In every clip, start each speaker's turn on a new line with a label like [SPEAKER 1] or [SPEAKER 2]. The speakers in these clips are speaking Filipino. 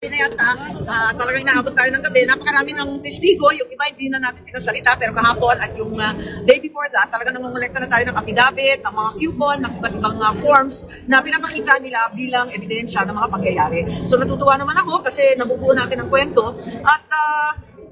[SPEAKER 1] Na yata, talagang inaabot tayo ng gabi. Napakarami ng testigo. Yung iba hindi na natin pinasalita. Pero kahapon at yung day before that, talagang nangongolekta na tayo ng affidavit, ng mga coupon, ng iba't ibang forms na pinapakita nila bilang ebidensya ng mga pangyayari. So natutuwa naman ako kasi nabubuo natin ang kwento. At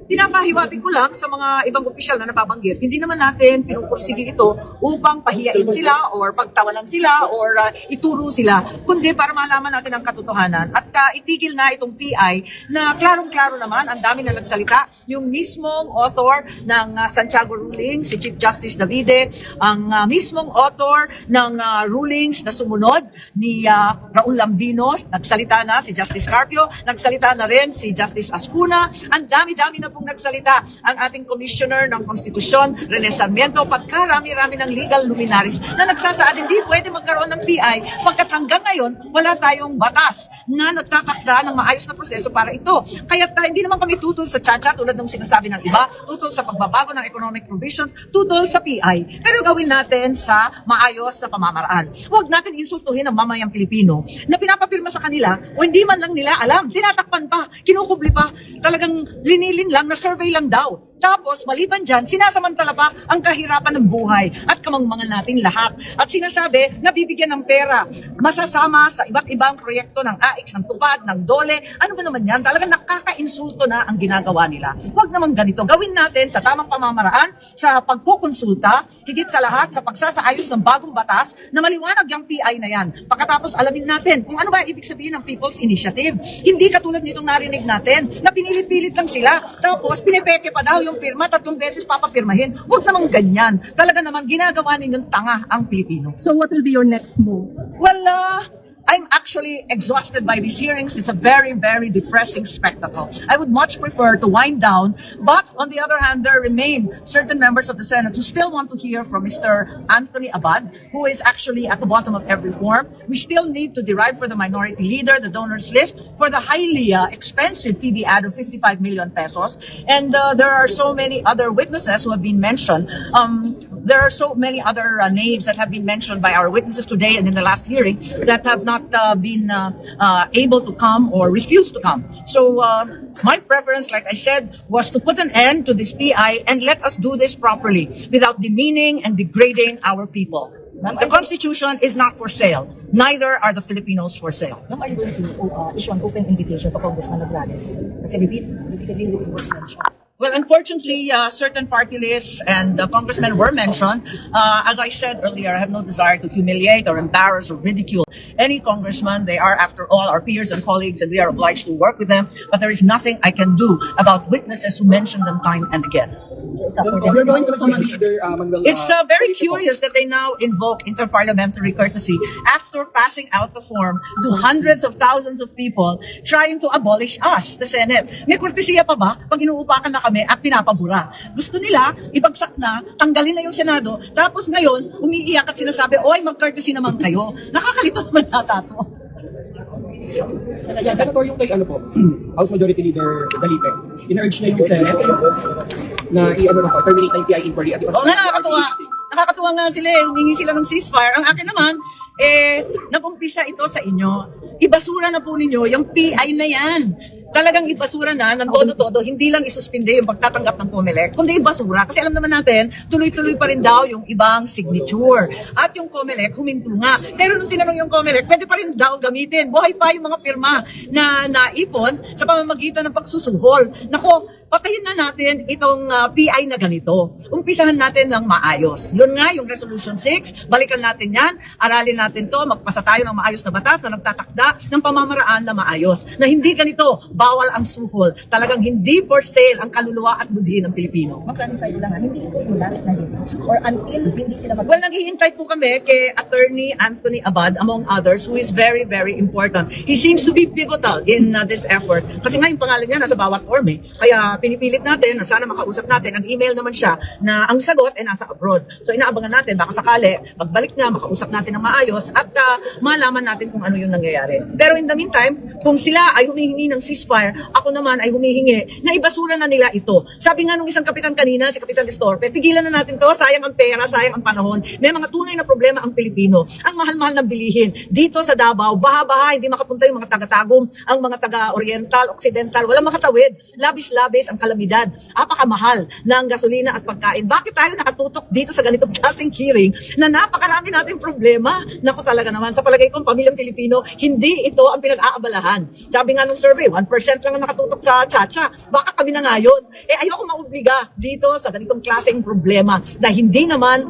[SPEAKER 1] pinapahiwatig ko lang sa mga ibang opisyal na napabanggit, hindi naman natin pinupursige ito upang pahiyain sila or pagtawanan sila or ituro sila, kundi para malaman natin ang katotohanan at itigil na itong PI na klarong-klaro naman, ang dami na nagsalita, yung mismong author ng Santiago ruling, si Chief Justice Davide, ang mismong author ng rulings na sumunod ni Raul Lambino, nagsalita na si Justice Carpio, nagsalita na rin si Justice Ascuna, ang dami-dami na pong nagsalita ang ating Commissioner ng Konstitusyon, Rene Sarmiento, pagkarami-rami ng legal luminaries na nagsasaad hindi pwede magkaroon ng PI pagkat hanggang ngayon wala tayong batas na nagtatakda ng maayos na proseso para ito. Kaya hindi naman kami tutol sa tsa-tsa tulad ng sinasabi ng iba, tutol sa pagbabago ng economic provisions, tutol sa PI. Pero gawin natin sa maayos na pamamaraan. Huwag natin insultuhin ang mamayang Pilipino na pinapapirma sa kanila o hindi man lang nila alam, tinatakpan pa, kinukubli pa, talagang linilin lang na survey lang daw. Tapos, maliban dyan, sinasamantala pa ang kahirapan ng buhay at kamangmangan natin lahat. At sinasabi na bibigyan ng pera, masasama sa iba't ibang proyekto ng AIX, ng TUPAD, ng DOLE, ano ba naman yan? Talagang nakaka-insulto na ang ginagawa nila. Huwag naman ganito. Gawin natin sa tamang pamamaraan, sa pagkukonsulta, higit sa lahat, sa pagsasaayos ng bagong batas na maliwanag yung PI na yan. Pagkatapos alamin natin kung ano ba ibig sabihin ng People's Initiative. Hindi katulad nitong narinig natin na pinilit-pilit lang sila. Tapos, pinipeke pa daw yung pirma, 3 beses papapirmahin. Huwag namang ganyan. Talaga naman, ginagawa ninyong tanga ang Pilipino.
[SPEAKER 2] So what will be your next move?
[SPEAKER 1] Well, I'm actually exhausted by these hearings. It's a very, very depressing spectacle. I would much prefer to wind down, but on the other hand, there remain certain members of the Senate who still want to hear from Mr. Anthony Abad, who is actually at the bottom of every form. We still need to derive for the minority leader, the donors list, for the highly expensive TV ad of 55 million pesos. And there are so many other witnesses who have been mentioned. There are so many other names that have been mentioned by our witnesses today and in the last hearing that have not been able to come or refused to come. So my preference, like I said, was to put an end to this PI and let us do this properly without demeaning and degrading our people. The Constitution is not for sale. Neither are the Filipinos for sale.
[SPEAKER 3] Ma'am, are you going to issue an open invitation to Congressman Nograles? Kasi repeatedly looking for mention.
[SPEAKER 1] Well, unfortunately, certain party lists and congressmen were mentioned. As I said earlier, I have no desire to humiliate or embarrass or ridicule any congressman. They are, after all, our peers and colleagues, and we are obliged to work with them. But there is nothing I can do about witnesses who mention them time and again.
[SPEAKER 2] You're going to summon
[SPEAKER 1] It's very curious that they now invoke interparliamentary courtesy after passing out the form to hundreds of thousands of people trying to abolish us, the Senate. May kurtesiya pa ba pag inuupakan na kami at pinapabura? Gusto nila, ibagsak na, tanggalin na yung Senado, tapos ngayon, umiiyak at sinasabi, oy, mag-courtesy naman kayo. Nakakalito naman nata to.
[SPEAKER 4] Senator, yung kay House Majority Leader Dalipe, in-urge niya yung Senate na terminate na yung PI inquiry at
[SPEAKER 1] Oo nga, nakakatuwa. Nakakatuwa nga sila humingi sila ng ceasefire. Ang akin naman, nag-umpisa ito sa inyo. Ibasura na po ninyo yung PI na yan. Talagang ibasura na ng todo-todo, hindi lang isuspinde yung pagtatanggap ng COMELEC, kundi ibasura. Kasi alam naman natin, tuloy-tuloy pa rin daw yung ibang signature. At yung COMELEC, huminto nga. Pero nung tinanong yung COMELEC, pwede pa rin daw gamitin. Buhay pa yung mga pirma na naipon sa pamamagitan ng pagsusuhol. Nako, patayin na natin itong PI na ganito. Umpisahan natin ng maayos. Yun nga, yung Resolution 6, balikan natin yan, aralin natin to, magpasa tayo ng maayos na batas na nagtatakda ng pamamaraan na maayos. Na hindi ganito, bawal ang suhol. Talagang hindi for sale ang kaluluwa at budhi ng Pilipino.
[SPEAKER 3] Mag-clarify ko lang, hindi ito yung last na hearing or until hindi sila
[SPEAKER 1] Well, naghihintay po kami kay Attorney Anthony Abad, among others, who is very, very important. He seems to be pivotal in this effort. Kasi nga yung pangalan niya nasa bawat form eh. Kaya pinipilit natin na sana makausap natin. Ang email naman siya na ang sagot ay nasa abroad. So inaabangan natin, baka sakali, pagbalik niya, makausap natin ng maayos at malaman natin kung ano yung nangyayari. Pero in the meantime, kung sila ay humihingi ng ceasefire, ceasefire, ako naman ay humihingi na ibasura na nila ito. Sabi nga nung isang kapitan kanina, si Kapitan Estorpe, tigilan na natin to, sayang ang pera, sayang ang panahon. May mga tunay na problema ang Pilipino. Ang mahal-mahal ng bilihin. Dito sa Davao, baha-baha, hindi makapunta yung mga taga-Tagum, ang mga taga-Oriental, Occidental, walang makatawid. Labis-labis ang kalamidad. Apakamahal ng gasolina at pagkain. Bakit tayo nakatutok dito sa ganitong klaseng hearing na napakarami nating problema? Naku, talaga naman, sa palagay ko, pamilyang Pilipino, hindi ito ang pinag-aabalahan. Sabi nga nung survey, 1% lang ang nakatutok sa Chacha. Baka kami na ngayon. Ayoko maubliga dito sa ganitong klaseng problema na hindi naman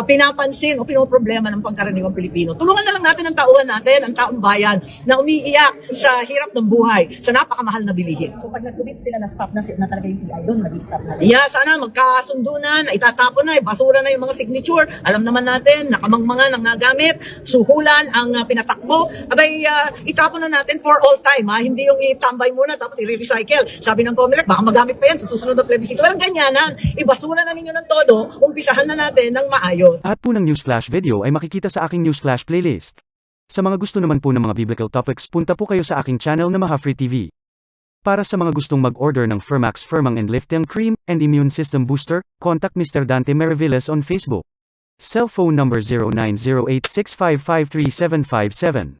[SPEAKER 1] pinapansin o pinoproblema ng pangkaraniwang Pilipino. Tulungan na lang natin ang tauhan natin, ang taong bayan na umiiyak sa hirap ng buhay, sa napakamahal na bilihin.
[SPEAKER 3] So pag nag-commit sila na stop na talaga yung PI doon, mag-stop na.
[SPEAKER 1] Yeah, sana magkasundo na, itatapon na, basura na yung mga signature. Alam naman natin, nakamangmanga nang nagamit, suhulan ang pinatakbo. Abay, itapon na natin for all time, ha? Hindi yung itambay muna tapos i-recycle. Sabi ng COMELEC, baka magamit pa yan sa susunod na plebiscito. Walang ganyanan. Ibasura na ninyo ng todo, umpisahan na natin ng maayos.
[SPEAKER 5] At po ng Newsflash video ay makikita sa aking Newsflash playlist. Sa mga gusto naman po ng mga biblical topics, punta po kayo sa aking channel na Mahafree TV. Para sa mga gustong mag-order ng Fermax Firmang and Lifting Cream and Immune System Booster, contact Mr. Dante Maravillas on Facebook. Cell phone number 090865535757.